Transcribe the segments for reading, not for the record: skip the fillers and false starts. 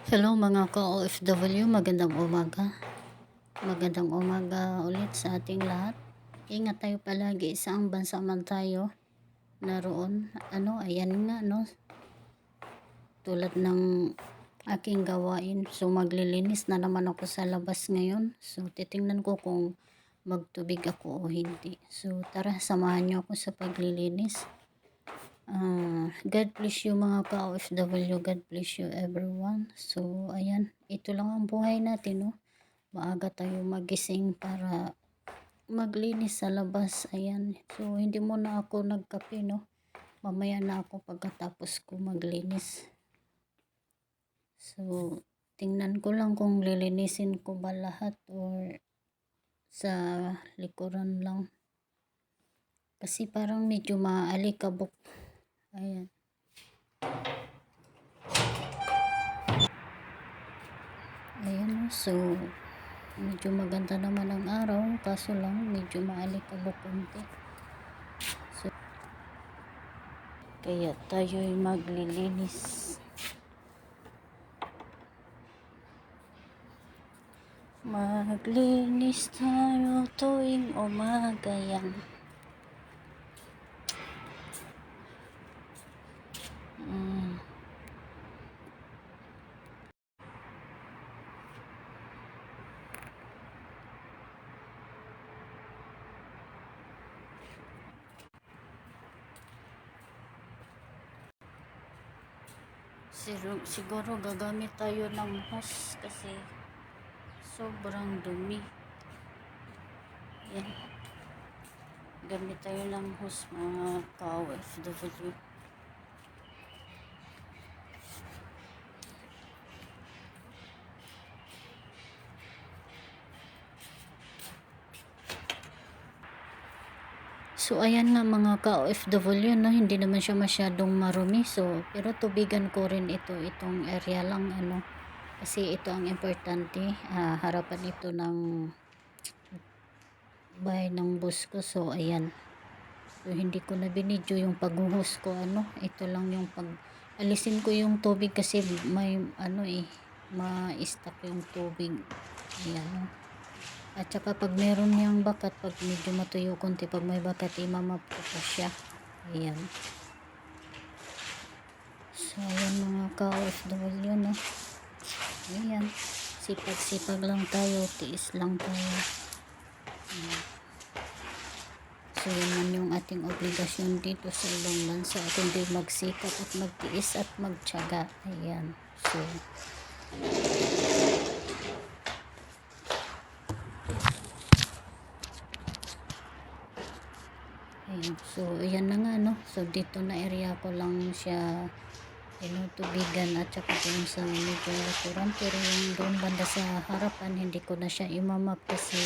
Hello mga ka-OFW, magandang umaga. Magandang umaga ulit sa ating lahat. Ingat tayo palagi, saang bansa man tayo naroon. Ayan nga, no? Tulad ng aking gawain. So, maglilinis na naman ako sa labas ngayon. So, titingnan ko kung magtubig ako o hindi. So, tara, samahan niyo ako sa paglilinis. God bless you mga ka-OFW. God bless you everyone. So, ayan. Ito lang ang buhay natin, no? Maaga tayo magising para maglinis sa labas. Ayan. So, hindi muna ako nagkape, no? Mamaya na ako pagkatapos ko maglinis. So, tingnan ko lang kung lilinisin ko ba lahat or sa likuran lang. Kasi parang medyo maalikabok. Ayan. Ayan, so medyo maganda naman ang araw, kaso lang medyo maalikabok konti. So, kaya tayo'y maglilinis. Maglinis tayo tuwing umaga yan. Siguro gagamit tayo ng hose kasi sobrang dumi. Yan. Gamit tayo ng hose mga ka-OFW. So, ayan nga mga ka-OFW, no? Hindi naman siya masyadong marumi. So, pero tubigan ko rin itong area lang, ano. Kasi ito ang importante. Harapan ito ng bahay ng boss ko. So, ayan. So, hindi ko na binidyo yung paghuhos ko, ano. Ito lang yung alisin ko yung tubig kasi may, ma-stuck yung tubig. Ayan, no? At saka pag meron niyang bakat, pag medyo matuyo konti, pag may bakat, imamap ko pa siya. Ayan. So, ayan mga ka-OFW, no? Ayan. Sipag-sipag lang tayo, tiis lang tayo. Ayan. So, yan man yung ating obligasyon dito sa ibang bansa. Kundi magsikap at magtiis at magtiyaga. Ayan. So, ayan. So, ayan na nga, no? So, dito na area ko lang siya tinutubigan at saka dun sa medyo likuran. Pero yung doon banda sa harapan, hindi ko na siya imamap kasi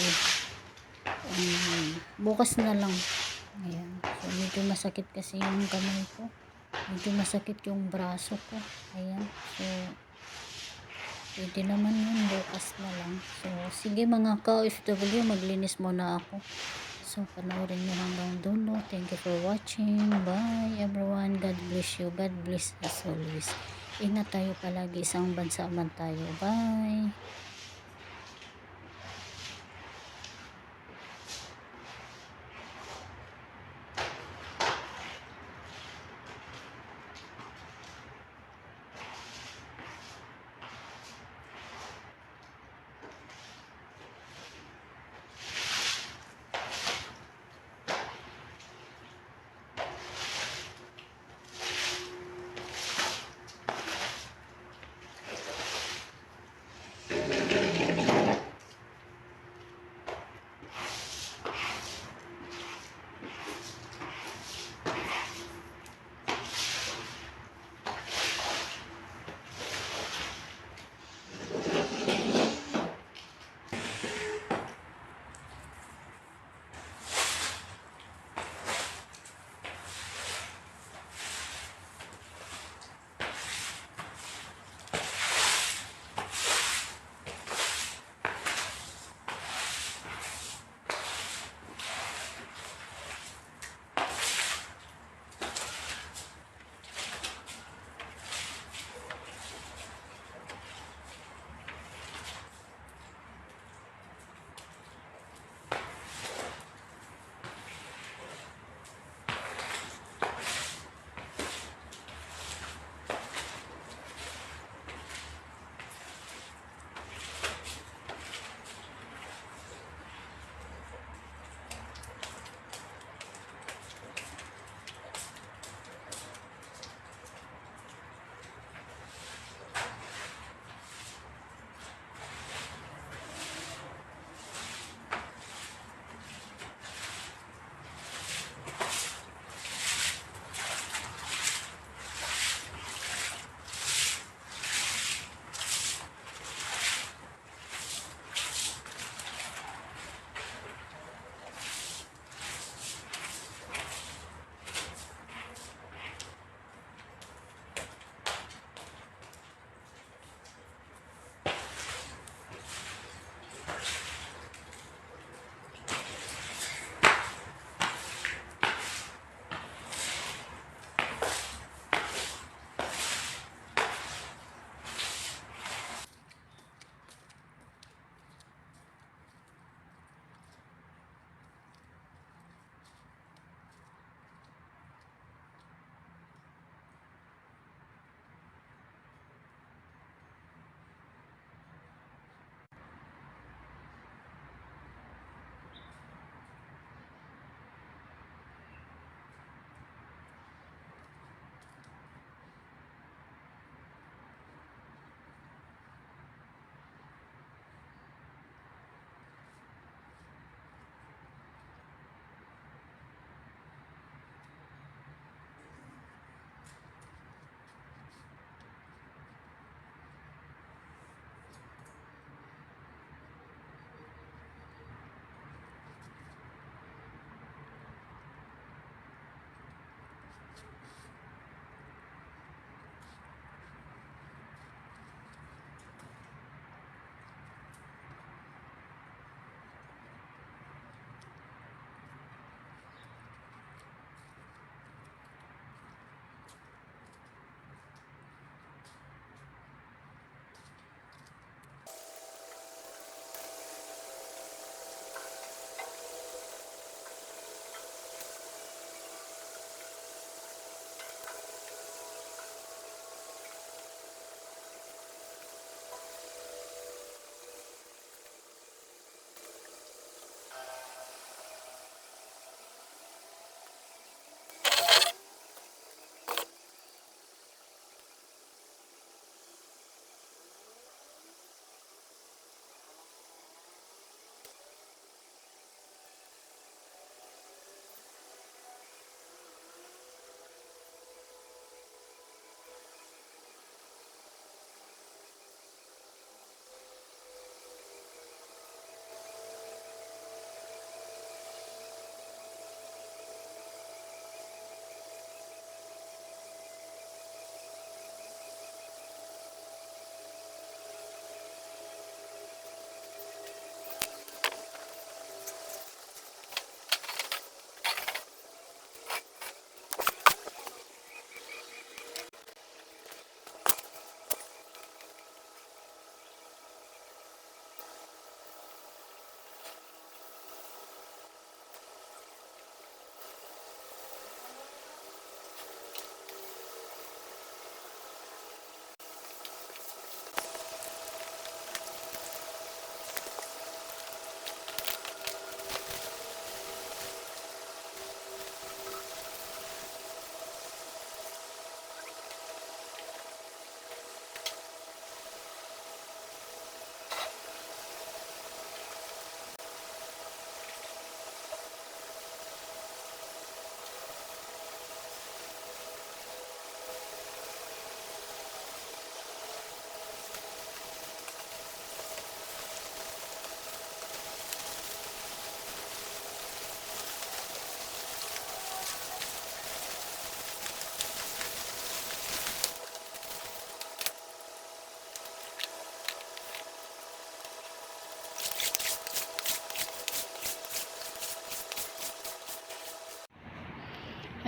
bukas na lang. Ayan. So, medyo masakit kasi yung kamay ko. Medyo masakit yung braso ko. Ayan. So, pwede naman yun. Bukas na lang. So, sige mga ka-OFW, maglinis muna ako. So, panoorin nyo hanggang dulo. Thank you for watching. Bye everyone. God bless you. God bless us always. Ingat tayo palagi. Isang bansa man tayo. Bye.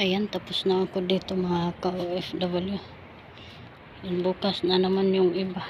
Ayan, tapos na ako dito mga ka-OFW. Yan, bukas na naman yung iba.